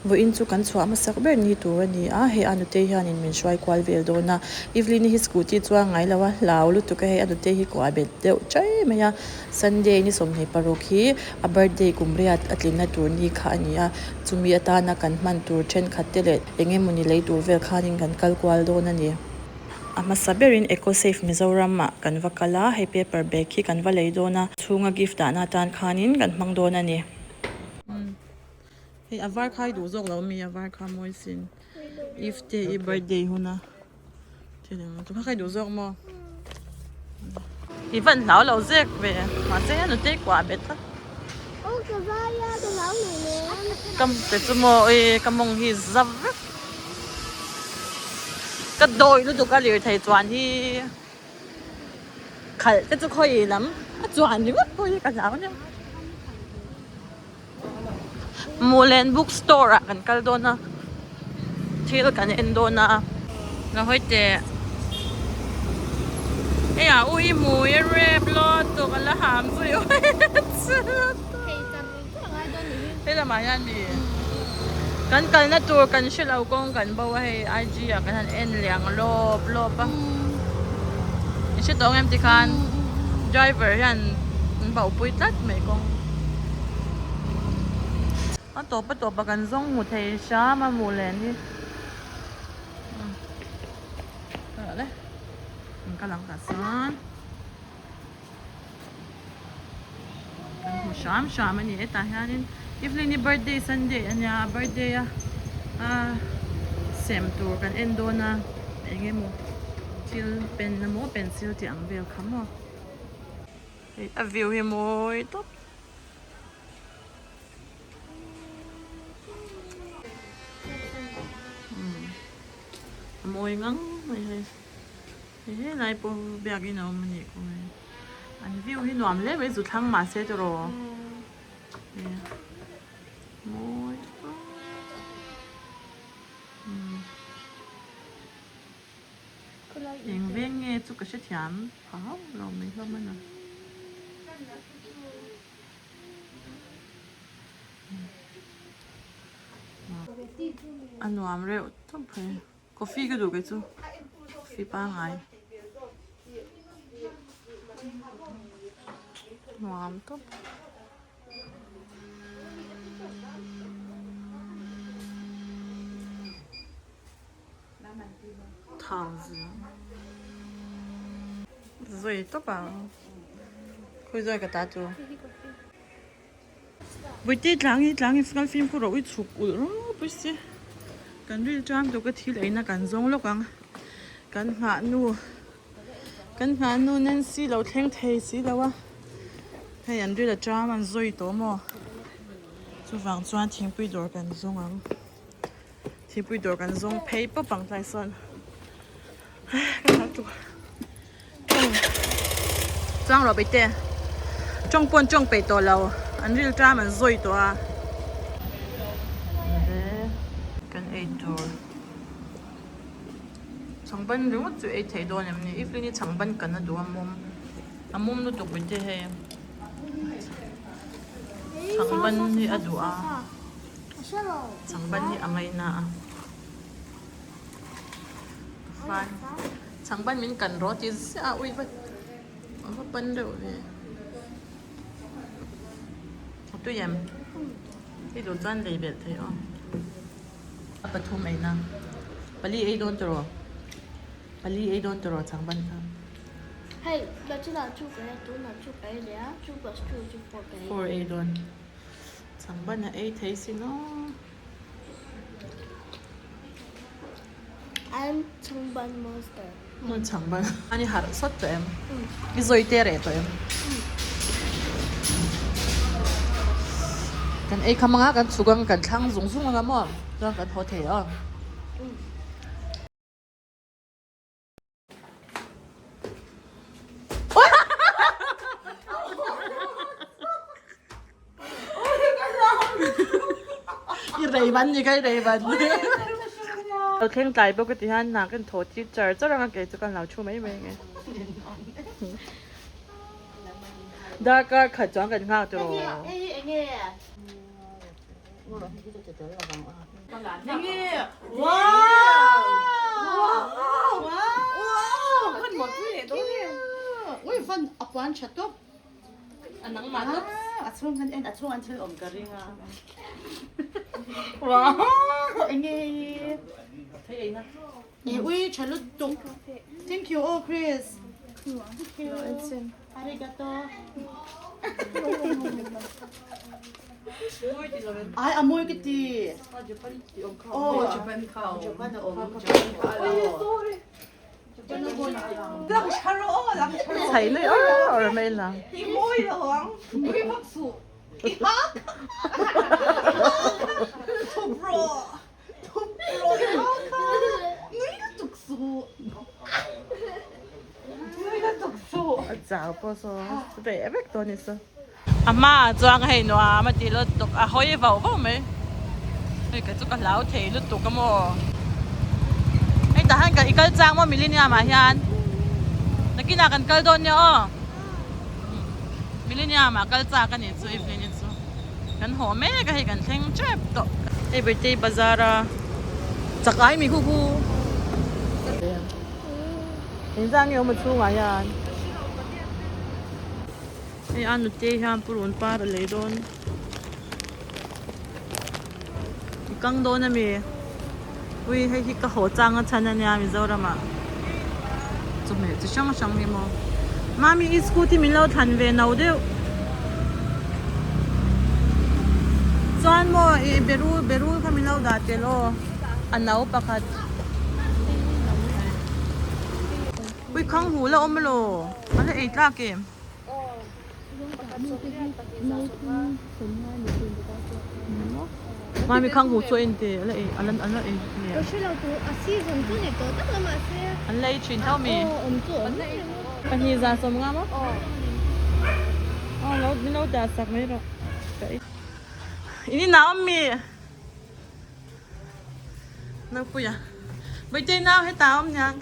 vô in chu kan chua ma sak ber ni tur ani a he anu te hian in min shwai kwal vel do na Evelyn hi scooty chuang ngai lawa lau lu tu ka he anu te hi kwa bet deuh chai maya Sunday ni som nei paruk hi a birthday kumriat atlina tur ni kha ani a chumi ata na kan man tur then khat te le enge muni lei tur vel khanin kan kal kwal do na ni ama saberin ecosafe mizoram ma kan vakala he paper bag hi kan valei do na chunga gift na tan khanin kan mang do na ni hey avar khai du zok lo mi avar kha moi sin if day i birthday huna thế tu khai du zok mo even lão lâu zek về mà sẽ nó tết quả bết á ô cái vai á cái lão này nè cầm bết chú mo ơi cầm mông hi dập cái đôi nó tụ cái liều thầy toàn thì khẩn cái chú khó lắm toàn thì mất thôi cái giáo nhá Molen bookstore kan kaldona thil kan endona na hoite ya ui mu re blot to kala ham su yo he la mayan mi kan kal na tour kan shilau kong kan bawa he IG kan en liang lo pa isi tong em ti kan driver yan bau pui tat me kongตัวประกันส่งหมูเทช้ามาหมูแลนนี่เลยมันกำลังกัดซ้อนกันหูชามอันนี้ไอ้ตาฮานินอีฟลินี่ birthday Sunday อันนี้ birthday เซมตัวกันเอ็นโดนะเองไงมูทิลเป็นนะมูเป็นซิลที่อังเวลคัมอ่ะไอ้วิวเฮโมยต๊บmồi ngắn này thế này po bia cái nào mà nhỉ cũng này anh view cái nòm lấy với rụt thăng mà xe cho rồi mồi nhìn viên nghe chút cái chất chán khó rồi mình không mình anh nòm rượu tốt phải coffee cái đồ cái chú coffee ba ngày ngon tốt thằng gì rồi tốt bảo khơi rồi cái ta chú buổi tiết lãng cái phim của rồi chụp rồi bữa xíกันรีจ้างตัวก็ทีเลยนะกันซงแล้วกันหานูนั่นสิเราเท่งเทสิแล้ววะให้ยันด้วยละจ้ามันซอยตัวมั้ง就房转停不多กันซงอ่ะ停不多กันซง赔不绑在身กันหาตัวจ้างเราไปเตะจ้องปนจ้องไปตัวเราอันรีจ้ามันซอยตัว장반 르모 주 에이 태도 냠니 이플리니 장반 간나 도 암몸 노 똑 밑에 해 장반이 아두아 장반이 앙아이나 판 장반 민 간로 지스 아 우이 바 빤데 우리 또 얌 이도 짠 레벨 돼요 아빠 토메나 빨리 에이 돈 들어 빨리 에이 돈 들어 장반 사 heyเราจะเอาชุดกันตัวน่ะชุดไปแล้วชุดบัสชุดไป for 에이 돈 장반은 에이 테이시노 I'm 장반 monster 뭐 장반 아니 하루 섰죠 em 이소이 때래도 em kan 에이 가망아 kan 수강 kan 창송숭아 뭐 그런 kan 호텔 이 레이반이가 레이반เราเท่งใจปกติฮันนากันโทษที่เจอเจ้ารังเกจกันเราชูไม่เวงไงดาก็ขัดจ้องกันข้าวตัว นี่ว้าวว้าวมันหมดเลยตัวนี้ Ui, van Afwan chatop. อันนังมาตุ๊บ Atong kan en atong antil om garinga. ว้าว Enge. ใช่เองนะ Ui, chalut tung. Thank you, oh Chris. Thank you. Arigato. Ay, amoy kiti. Oh, Japan cow. Japan na om. Japan cow. Lang charo, lang charo. ใส่เลยไม่ลัง Imoy lang. Imoy bakso. Ihak. Tubro. Tubro. Ihak. Ngay na tukso. Ngay na tukso. จ้าปอสเบะเบกตัวนี้ซะอาม่าจวงให้หนูมาตีรถตกอ่ะเฮ้ยเบาไหมเฮ้ยก็จุกเหลาเทรถตกก็มั่วไอ้แต่ฮันกับอีกก็จ้างว่ามิลลิเนียมาเฮียนนักกินกันก็โดนเนี่ยมิลลิเนียมาก็จ้างกันนี่ซูอีฟนี่ซูกันหัวแม่ก็ให้กันเท่งเจ็บตกไอ้เบตี้บาซาร่าจากไอ้มีคู่เห็นจ้างเงี้ยมาชูมาเฮียนไอ้อันนู้นเตี้ยปูนปลาเลยโดนอีกังโดนนะมีวิให้ที่กระหัวจังอ่ะฉันเนี่ยมีเจ้าละมาจุ่มเหจะช่างมีมั้งมามีอีสกูที่มีเราทันเวนเอาเดียวจวนโมเบรูเขามีเราดัดเจโลอันเอาปะคัดวิข้างหูแล้วอมไม่โลมันจะเอ็ดลากเกมมามีข้างหูช่วยอินเตอร์อะไรอันนั้นเนี่ย 我去了读啊，西人做你多大了嘛？是。 อันเลยชินเท่ามี 哦，我们做。 ปัญญาสมงามอ๋อเราด่าสักไม่หรอกอันนี้น้ำมีน้ำปุยอ่ะไม่ใจน้ำให้ตามยัง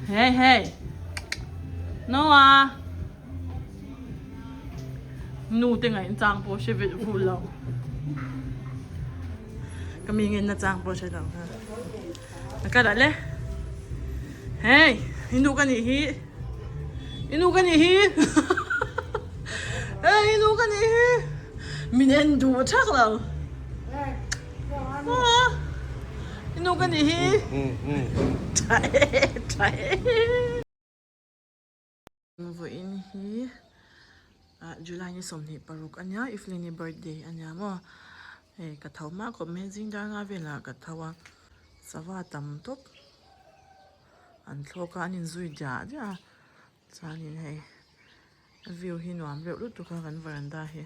เฮ้ยโน้อ่ะนูเป็นไงจางโปชีวิตพูดเราก็มีเงินนะจางโปใช่ไหมแล้วก็ได้เลยเฮ้ยอินูกันอีฮีเฮ้ยอินูกันอีฮีมีเงินดูชักเราอินูกันอีฮีใช่วันนี้July ni somni paruk anya iflini birthday anya mo kathaw ma ko amazing dar nga vela kathawa sawa tam top an thloka anin zui ja chanin hei view hi nuam reuh lut tu kha kan veranda hi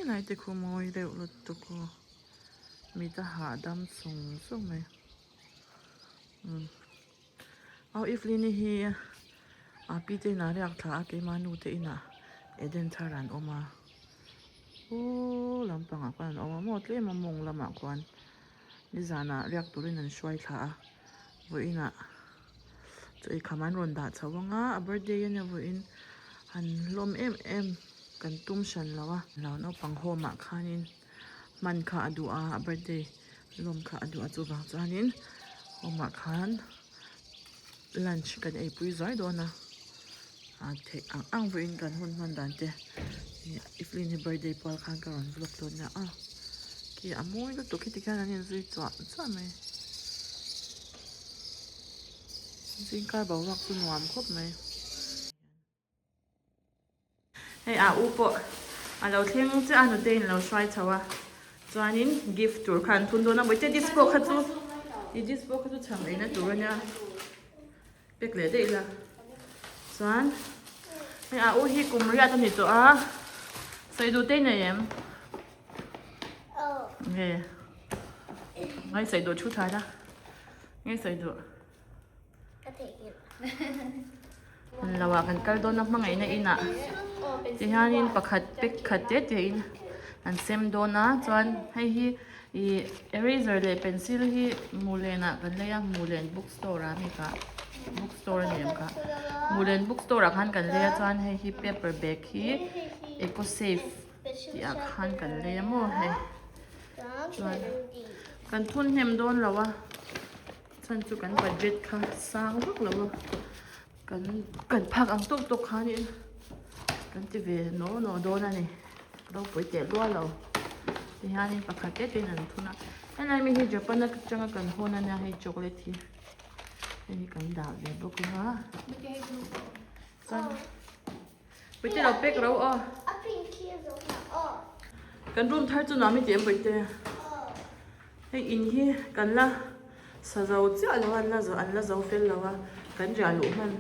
nai te khu moi reuh lut tu ko mi ta ha dam sung mai au iflini hi pi te na riak tha ke manu te ina Eden Taran Oma lampang akuan Oma mo tle mamong lama akuan ni zana riak turin an shwai tha vo ina to I kaman ron da chawanga a birthday ya vo in han lom em kan tum shan lawa law no pang homa khanin man kha adu a birthday lom kha adu a chu bang chanin homa khan lunch kan ei pui zai dona ang vein kan hun man dan te iflin hi birthday pal khan karon vlog to na ki amoy lo to kiti kan anin zui cha mai zin kar ba wak tu nuam khop mai hei upo lo thleng che anu te in lo swai chawa chuanin gift tur khan thun do na boite dispo kha chu I dispo kha chu chang leina tur anya pek le de la chuan hei hi kumria ta ni to sai du te na yem nge ngai sai du chu thai da ngai sai du Có thể hiện. lawa kan kal do na mangai na ina ti hanin pakhat pek khat te in an sem do na chuan hei hi eraser le pencil hi mulena kan leya mulen bookstore a mi ka บุ๊กสโตร์เนี่ยค่ะมูเลนบุ๊กสโตร์รักหันกันเลยจวนให้ฮิปเปเปอร์แบ็กฮีเอโกเซฟที่รักหันกันเลยมั่วให้จวนกันทุนเฮมโดนแล้ววะฉันจุกันบัดเจ็ตค่ะสร้างพักแล้ววะกันพักอังตุกตุกค่ะนี่กันจะเวโนโดนอันนี้เราไปเตะล้วนเราที่ฮานี่ปากกาเก็ตเป็นอันทุนอ่ะอันนั้นมีให้จับปนักจังกันหัวนั่นเนี่ยให้ช็อกโกแลตที่นี่กันดาวเดี๋ยวบอกคุณฮะจันไปเตะเราเป็กเราอ่ะกันรุ่มท้ายจุดน้ำไม่เตะไปเตะให้อินที่กันละสะเจ้าเจ้าแล้วอันละเจ้าเฟลแล้วอ่ะกันจะรู้มัน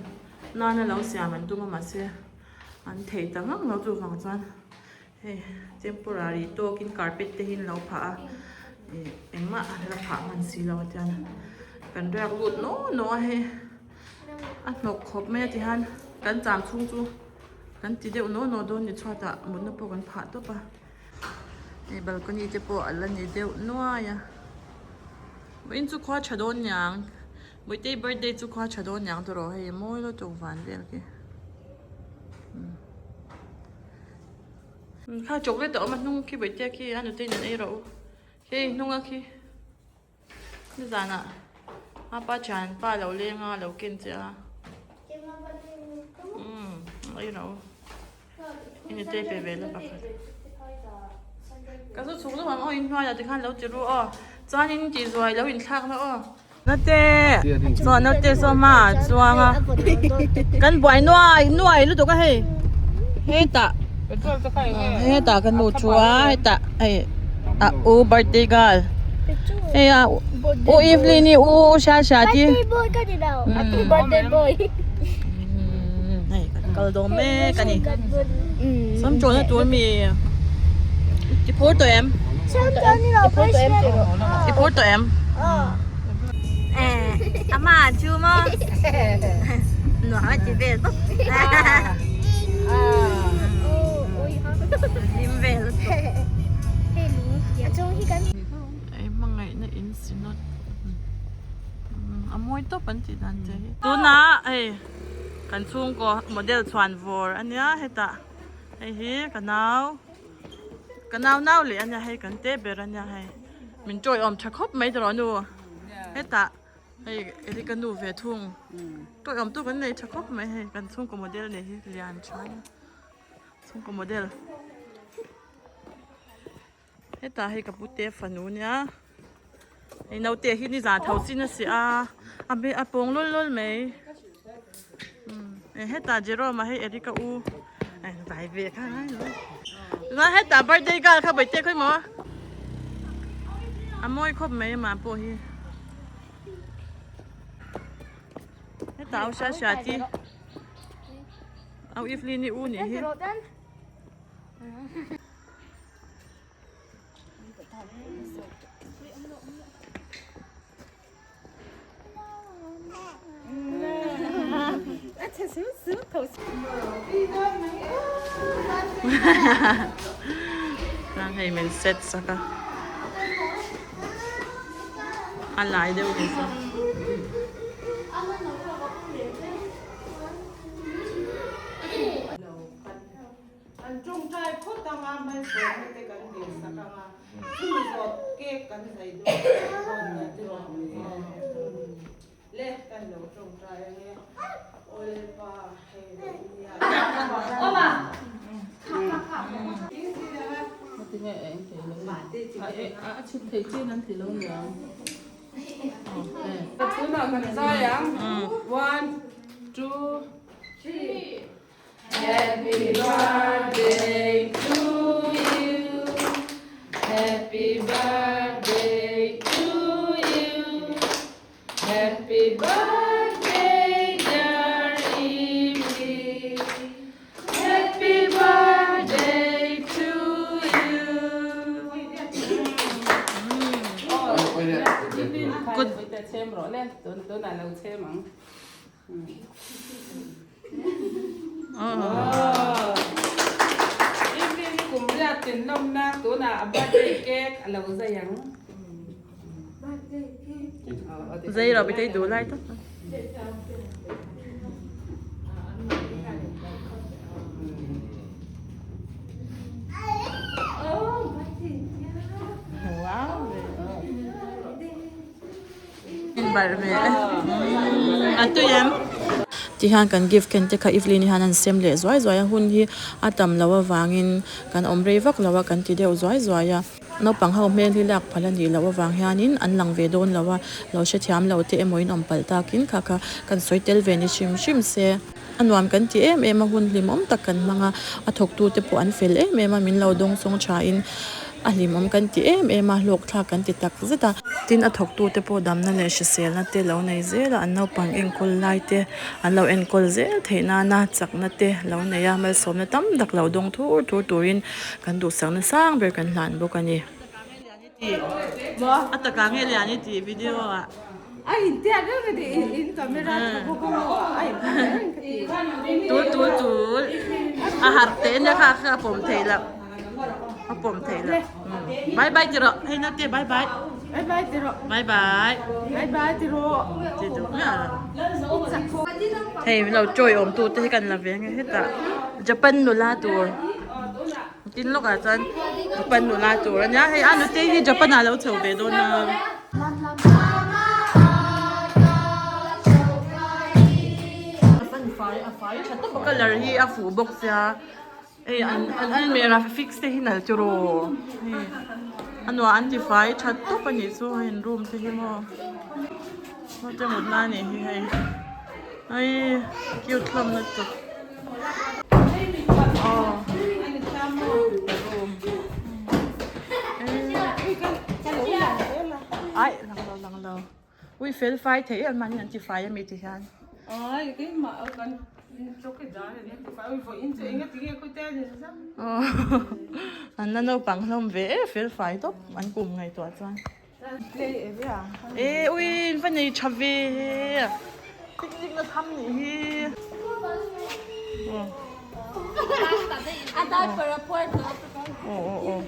นั่นเราเสียมันตัวมันเสียอันเทตั้งเราตัวฟังจันเฮ้temporary ตัวกิน carpet เตหินเราผ่าเอ็งมาเราผ่ามันสีเราจันกันแรกหลุดโน้ให้อันนกขบแม่ที่ฮันกันจามชุ่งจูกันจีเดียวโน้โดนนี่ชอบจะมุนนปกันผ่าตัวปะนี่บัลกอนี่จะปวดอะไรนี่เดียวนัวยะวันจุกว่าชะโดนยังวันที่ birthday จุกว่าชะโดนยังตัวเราให้โม่เราจงฝันเดียวกันข้าจกเลยแต่มันนุ่งขี้ใบเตี้ยขี้อันนู้นที่นั่นไอ้เราขี้นุ่งอะขี้นี่จานะป้าฉันป้าเราเลี้ยงเรากินเจ้าไอ้เราอันนี้เจ๊ไปเวลาปะก็สุดสุดแล้วมันอินว่าอยากจะขันเราจะรู้จานนี้จีสวยแล้วอินทักแล้วนั่นเจ๊สอนนั่นเจ๊สอนมาสวงกันบ่อยนัวรู้ตัวก็ให้ตาให้ตากันหนูชัวให้ตาอูเบิร์ตเดย์กันอูอีฟลีนี่อูชาที่Birthday boy kan dia tahu. Happy birthday boy. ให้กันโดนแม่กันนี่สมโจนตัวมีอีพูดตัวเอ็ม Macam ni lah present. อีพูดตัวเอ็มอาม่าชูมั้งหนูหาจีเบสลิมเบสไอ้มังไงเนี่ยอินสินอตมวยตัวปันติดันเจดูนะกันชุ่มก็โมเดลทรานวอร์อันเนี้ยให้ตากันหนาวเลยอันเนี้ยให้กันเตะเบรอันเนี้ยให้มันจ่อยชักคบไม่ตลอดนูให้ตาที่กันดูเวทุ่งตัวตัวกันเลยชักคบไม่ให้กันชุ่มก็โมเดลเนี่ยเรียนชั้นชุ่มก็โมเดลให้ตาให้กับปุเตฟันูเนี่ยไอ้เราเตะที่นี่จะเท่าสินะสิอาปงล้นไหมให้ตาเจโร่มาให้เอริกาอูไปเบียค่ะแล้วให้ตาไปเดย์กันเข้าไปเตะขึ้นมามวยครบไหมมาปูฮีให้ตาเอาชาที่เอาอีฟลีนี่อูนี่ฮีนั่งให้มันเสร็จสักอะไรเดี๋ยวนี้สักอันจงใจพูดตามมาไม่สวยไม่ได้กันเดียวสักครั้งที่สดเก๊กกันใส่ด้วยเล็กกันเราจงใจเนี่ยโอ้ยป้าเฮ้ยโอ้มาชุดเทจี้นั้นถือลงยังแต่ชุดเรากันใส่ยัง one two three Happy birthday to you Happy birthday to you Happy birthday dear Evie Happy birthday to you กดไปแต่เชมหรอเล่นตัวไหนเราเชมมั้งอีกนี่กลุ่มเรียกตินนมนะตัวน่ะบัตรเค้กเราจะยังใจเราไปได้ดูไล่ตั้ง ว้าวกินบาร์เม่อันตัวยังที่ฮันกันกิฟต์กันเจค่ะอีฟลีนี่ฮันอันเซมเลสไว้สวยหุ่นที่อาตำลาววางอินกันอมเรวักลาวกันที่เดียวสวยนปังเขาเมนที่หลักพลันดีลาววางฮานินอันหลังเวโดนลาวเราเชื่อมเราเตะมวยนอมปัลตากินค่ะกันสวยเตลเวนิชิมเซอันวามกันที่มาหุ่นลิมอมตะกันมังอาทกตูเตปอันเฟลมามินเราดงทรงชาอินอันลิมอมกันที่มาโลกทากันที่ตักซะตาตินอาทกตูเตปดำนั่นเลยเสียนะเตเราในเซลอันเราปังเอ็นคอลไลเตอันเราเอ็นคอลเซลเทนาจักนะเตเราในยามาสมนะตั้มดักเราดงทูรินกันดูสังนะสร้างเบกันหลานบุกันนี่บ่อัตกางเฮลียนี่ทีวิดีโออ่ะAy, hindi ano na di in camera ko ko. Ay,ตูอาหารเต้นนะคะค่ะผมเทละผมเทละบายจิโร่ให้นัดเตะบาย bye tiro. บาย Bye tiro. จิโร่เนี่ยเฮ้ยเราจ่อยอมตูเตะกันละเวียงเฮ็ดตาจะเป็นโนลาตัวกินลูกอาจารย์จะเป็นโนลาตัวเนี่ยให้อันนู้นเตะที่จะเป็นอะไรเราเฉาเบโดนนะฉันต้องบอกกันเลยที่อาฟูบอกเสียอันเมราฟิกซ์ที่นั่นจูโร่อันว่าอันที่ไฟฉันต้องไปนี่สู้เห็นรูมที่มั้งเราจะหมดหน้านี่ให้คิวทำนะจ๊ะอ๋อรูมไอ้หลังเราอุ้ยเฟลไฟเทอันมันอันที่ไฟยังมีที่ฉันAy, cái mà ở gần chỗ cái đó này thì phải phải in cho anh cái cái tên này sao? Anh nó nấu bằng lông vẽ phải phải tốt anh cùng ngày tuột ra. Ê, ui, phần này chập về, thích nó thăm nhỉ? I died for a portal. Ồ.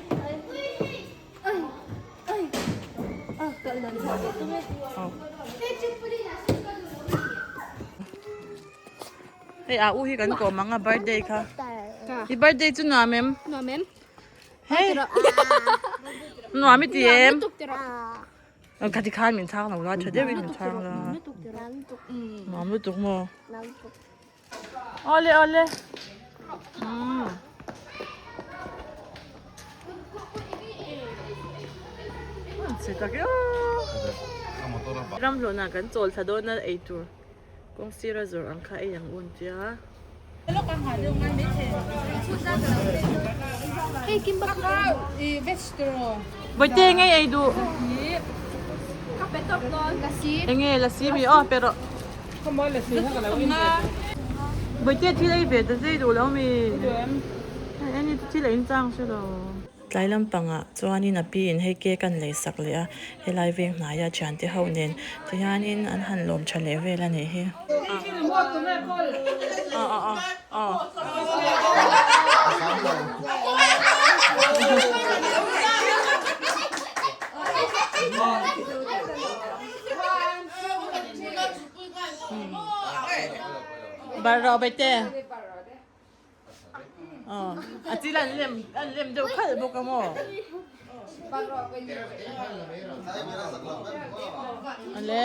Hey, uhi kan ko mga birthday ka. I-birthday to namin. Namin? Hey. Namin tiem. Tuktira. Ang katikan min tang na wala chade min tang la. Mamu tuk mo. Ole. Sita kyo. Ram lo na kan chol sa do na a tour. Kung si Razor ang kaya ang untia. Hey, kimbak ka. Vegetable. Boite ngay ay do. Kapetok doon kasi. Ngay lasimi pero Không mới là xí hay là lâu in boite tilay be da zai do law mi. Ani tilay in chang sho do. Tlai lampanga chuanin a pi in hei ke kan lei sak le a helai veng na ya chan te ho nen ti hanin an han lom chale vela ne hi Baro bete Atila lem do khal bo ka mo Ale